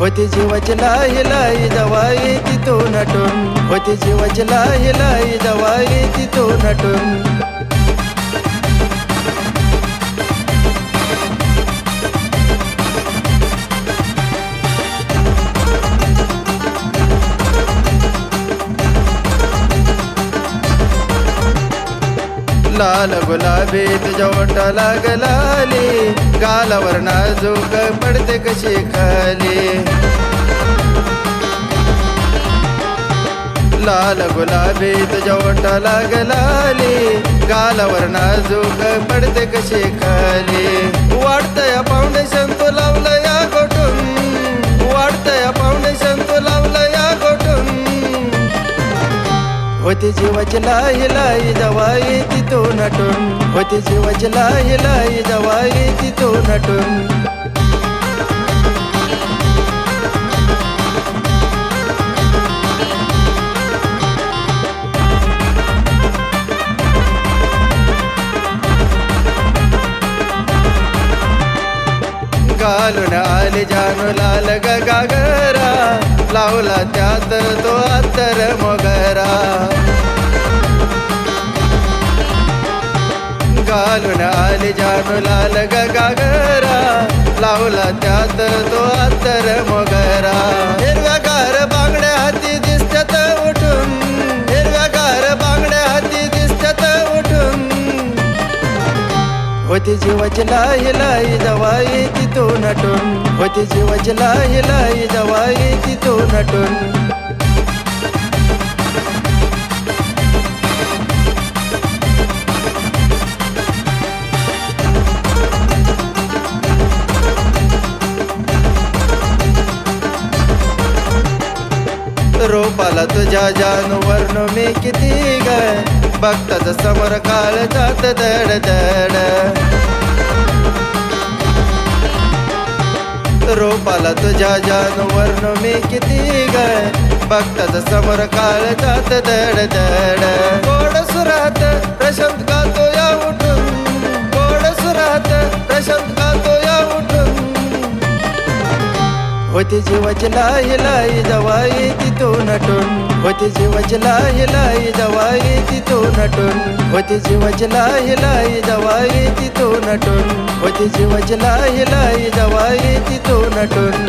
होती जीवाची लाई लाई जवाई तिथून नटून, होती जीवाची लाई लाई जवाई तिथून नटून. लाल गुलाबी तुझ्या ओठाला गलाली, गालावर नाजूक पडते कशी खाली. लाल गुलाबी तुझ्या ओठाला गलाली, गालावर नाजूक पडते कशी खाली. वाटतंय फाउंडेशन तू लावलं या गोठून, वाटतंय फाउंडेशन तू लावलं या गोठून. होती जीवाची लाई लाई जवाई तिथून नटून, होती जीवाची लाई लाई जवाई तिथून नटून. घालून आली जानू लाल गागरा, लावला त्यात तो अत्तर मोगरा. घालून आली जानू लाल गागरा, लावला त्यात तो अत्तर मोगरा. हिरव्यागार बांगड्या हाती दिसत्यात उठून, हिरव्यागार बांगड्या हाती दिसत्यात उठून. होती जीवाची लाई लाई जवाई तिथून नटून, होती जीवाची लाई लाई जवाई तिथून नटून. रोपाला तुझ्या जानूवरनं मी किती ग, बघताच समोर काळ जात दड दड. रोपाला तुझ्या जानूवरनं मी किती ग, बघताच समोर काळ जात दड दड. गोड सुरात प्रशांत गातो या उठून, गोड सुरात प्रशांत गातो या उठून. होती जीवाची लाई लाई जवाई तिथून नटून, होती जीवाची लाई लाई जवाई तिथून नटून, होती जीवाची लाई लाई जवाई तिथून नटून, होती जीवाची लाई लाई जवाई तिथून नटून.